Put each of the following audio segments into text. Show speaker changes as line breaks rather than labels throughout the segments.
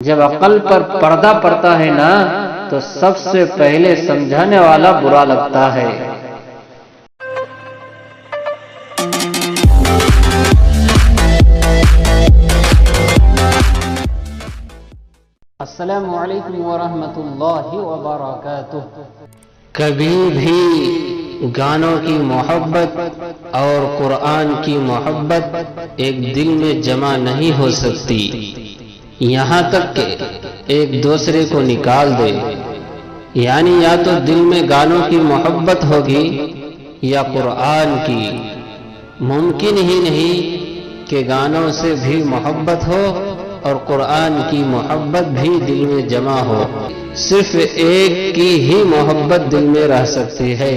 جب عقل پر پردہ پڑتا ہے نا تو سب سے پہلے سمجھانے والا برا لگتا ہے۔ السلام علیکم ورحمۃ اللہ وبرکاتہ۔ کبھی بھی گانوں کی محبت اور قرآن کی محبت ایک دل میں جمع نہیں ہو سکتی، یہاں تک کہ ایک دوسرے کو نکال دے، یعنی یا تو دل میں گانوں کی محبت ہوگی یا قرآن کی۔ ممکن ہی نہیں کہ گانوں سے بھی محبت ہو اور قرآن کی محبت بھی دل میں جمع ہو، صرف ایک کی ہی محبت دل میں رہ سکتی ہے۔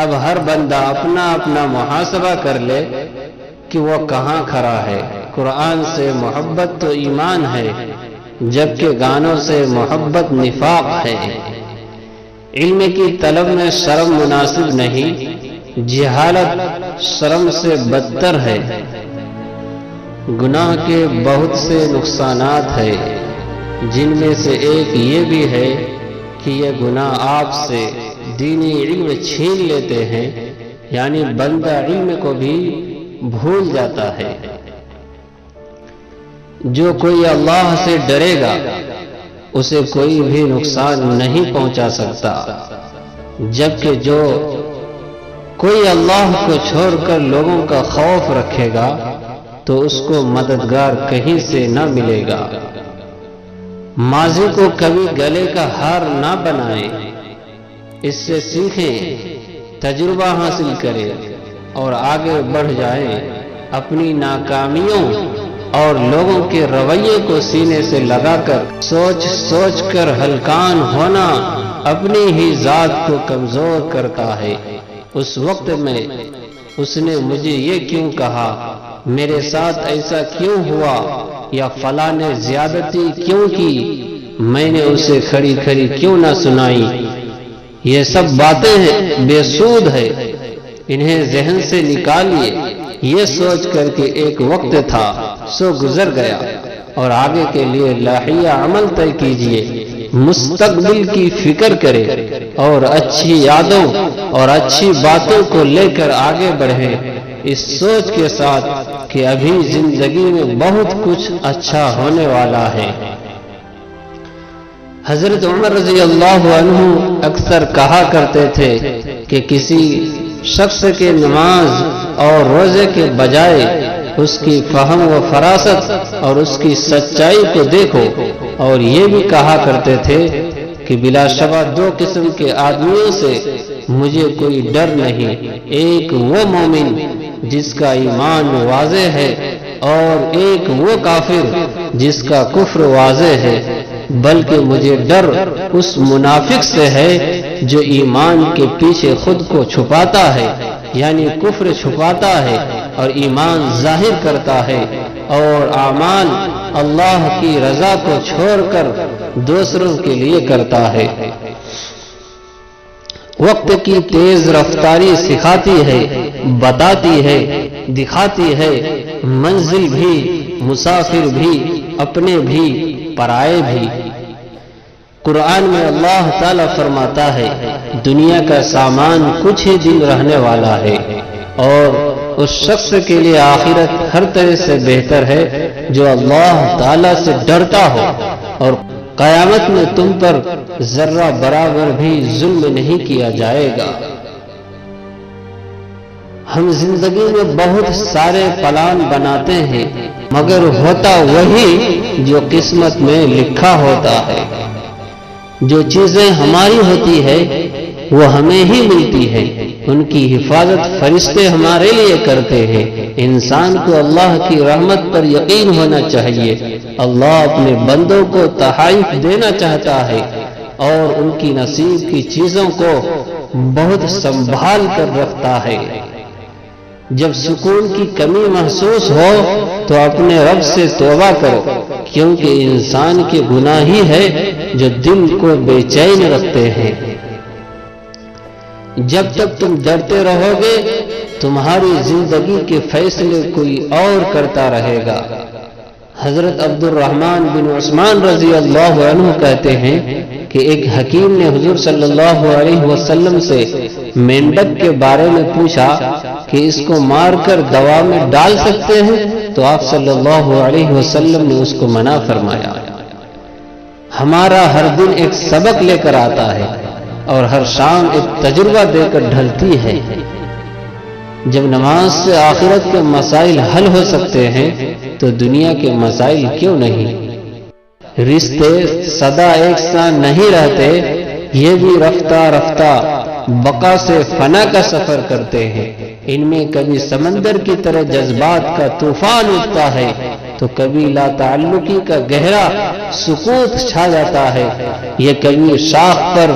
اب ہر بندہ اپنا اپنا محاسبہ کر لے کہ وہ کہاں کھڑا ہے۔ قرآن سے محبت تو ایمان ہے، جبکہ گانوں سے محبت نفاق ہے۔ علم کی طلب میں شرم مناسب نہیں، جہالت شرم سے بدتر ہے۔ گناہ کے بہت سے نقصانات ہیں، جن میں سے ایک یہ بھی ہے کہ یہ گناہ آپ سے دینی علم چھین لیتے ہیں، یعنی بندہ علم کو بھی بھول جاتا ہے۔ جو کوئی اللہ سے ڈرے گا اسے کوئی بھی نقصان نہیں پہنچا سکتا، جبکہ جو کوئی اللہ کو چھوڑ کر لوگوں کا خوف رکھے گا تو اس کو مددگار کہیں سے نہ ملے گا۔ ماضی کو کبھی گلے کا ہار نہ بنائیں، اس سے سیکھیں، تجربہ حاصل کریں اور آگے بڑھ جائیں۔ اپنی ناکامیوں اور لوگوں کے رویے کو سینے سے لگا کر سوچ سوچ کر ہلکان ہونا اپنی ہی ذات کو کمزور کرتا ہے۔ اس وقت میں اس نے مجھے یہ کیوں کہا، میرے ساتھ ایسا کیوں ہوا، یا فلاں نے زیادتی کیوں کی، میں نے اسے کھڑی کھڑی کیوں نہ سنائی۔ یہ سب باتیں بے سود ہے، انہیں ذہن سے نکالیے۔ یہ سوچ کر کہ ایک وقت تھا سو گزر گیا، اور آگے کے لیے لاحیہ عمل طے کیجیے۔ مستقبل کی فکر کرے اور اچھی یادوں اور اچھی باتوں کو لے کر آگے بڑھیں، اس سوچ کے ساتھ کہ ابھی زندگی میں بہت کچھ اچھا ہونے والا ہے۔ حضرت عمر رضی اللہ عنہ اکثر کہا کرتے تھے کہ کسی شخص کے نماز اور روزے کے بجائے اس کی فہم و فراست اور اس کی سچائی کو دیکھو، اور یہ بھی کہا کرتے تھے کہ بلا شبہ دو قسم کے آدمیوں سے مجھے کوئی ڈر نہیں، ایک وہ مومن جس کا ایمان واضح ہے، اور ایک وہ کافر جس کا کفر واضح ہے، بلکہ مجھے ڈر اس منافق سے ہے جو ایمان کے پیچھے خود کو چھپاتا ہے، یعنی کفر چھپاتا ہے اور ایمان ظاہر کرتا ہے، اور اعمال اللہ کی رضا کو چھوڑ کر دوسروں کے لیے کرتا ہے۔ وقت کی تیز رفتاری سکھاتی ہے، بتاتی ہے، دکھاتی ہے، منزل بھی، مسافر بھی، اپنے بھی، پرائے بھی۔ قرآن میں اللہ تعالیٰ فرماتا ہے دنیا کا سامان کچھ ہی دن رہنے والا ہے، اور اس شخص کے لیے آخرت ہر طرح سے بہتر ہے جو اللہ تعالیٰ سے ڈرتا ہو، اور قیامت میں تم پر ذرہ برابر بھی ظلم نہیں کیا جائے گا۔ ہم زندگی میں بہت سارے پلان بناتے ہیں، مگر ہوتا وہی جو قسمت میں لکھا ہوتا ہے۔ جو چیزیں ہماری ہوتی ہے وہ ہمیں ہی ملتی ہے، ان کی حفاظت فرشتے ہمارے لیے کرتے ہیں۔ انسان کو اللہ کی رحمت پر یقین ہونا چاہیے۔ اللہ اپنے بندوں کو تحائف دینا چاہتا ہے اور ان کی نصیب کی چیزوں کو بہت سنبھال کر رکھتا ہے۔ جب سکون کی کمی محسوس ہو تو اپنے رب سے توبہ کرو، کیونکہ انسان کے گناہ ہی ہے جو دل کو بے چین رکھتے ہیں۔ جب تک تم ڈرتے رہو گے تمہاری زندگی کے فیصلے کوئی اور کرتا رہے گا۔ حضرت عبد الرحمن بن عثمان رضی اللہ عنہ کہتے ہیں کہ ایک حکیم نے حضور صلی اللہ علیہ وسلم سے مینڈک کے بارے میں پوچھا کہ اس کو مار کر دوا میں ڈال سکتے ہیں؟ تو آپ صلی اللہ علیہ وسلم نے اس کو منع فرمایا۔ ہمارا ہر دن ایک سبق لے کر آتا ہے اور ہر شام ایک تجربہ دے کر ڈھلتی ہے۔ جب نماز سے آخرت کے مسائل حل ہو سکتے ہیں تو دنیا کے مسائل کیوں نہیں؟ رشتے سدا ایک سا نہیں رہتے، یہ بھی رفتہ رفتہ بقا سے فنا کا سفر کرتے ہیں۔ ان میں کبھی سمندر کی طرح جذبات کا طوفان اٹھتا ہے تو کبھی لا تعلقی کا گہرا سکوت چھا جاتا ہے، یہ کبھی شاخ پر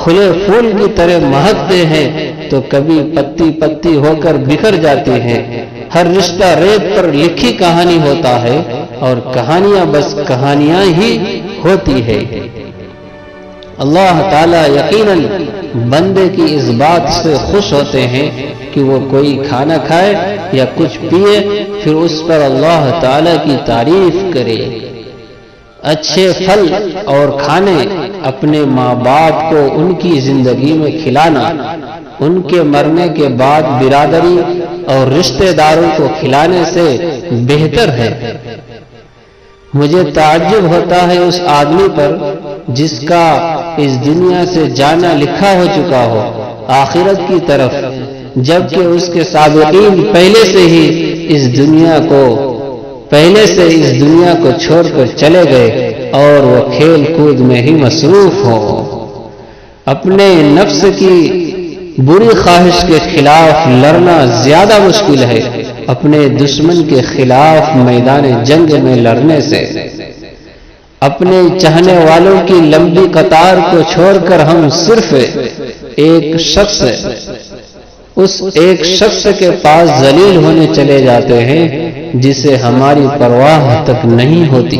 کھلے پھول کی طرح مہکتے ہیں تو کبھی پتی پتی ہو کر بکھر جاتے ہیں۔ ہر رشتہ ریت پر لکھی کہانی ہوتا ہے اور کہانیاں بس کہانیاں ہی ہوتی ہے۔ اللہ تعالیٰ یقیناً بندے کی اس بات سے خوش ہوتے ہیں کہ وہ کوئی کھانا کھائے یا کچھ پیے پھر اس پر اللہ تعالیٰ کی تعریف کرے۔ اچھے پھل اور کھانے اپنے ماں باپ کو ان کی زندگی میں کھلانا، ان کے مرنے کے بعد برادری اور رشتہ داروں کو کھلانے سے بہتر ہے۔ مجھے تعجب ہوتا ہے اس آدمی پر جس کا اس دنیا سے جانا لکھا ہو چکا ہو آخرت کی طرف، جبکہ اس کے سابقین پہلے سے اس دنیا کو چھوڑ کر چلے گئے اور وہ کھیل کود میں ہی مصروف ہو۔ اپنے نفس کی بری خواہش کے خلاف لڑنا زیادہ مشکل ہے اپنے دشمن کے خلاف میدان جنگ میں لڑنے سے۔ اپنے چاہنے والوں کی لمبی قطار کو چھوڑ کر ہم صرف اس ایک شخص کے پاس ذلیل ہونے چلے جاتے ہیں جسے ہماری پرواہ تک نہیں ہوتی۔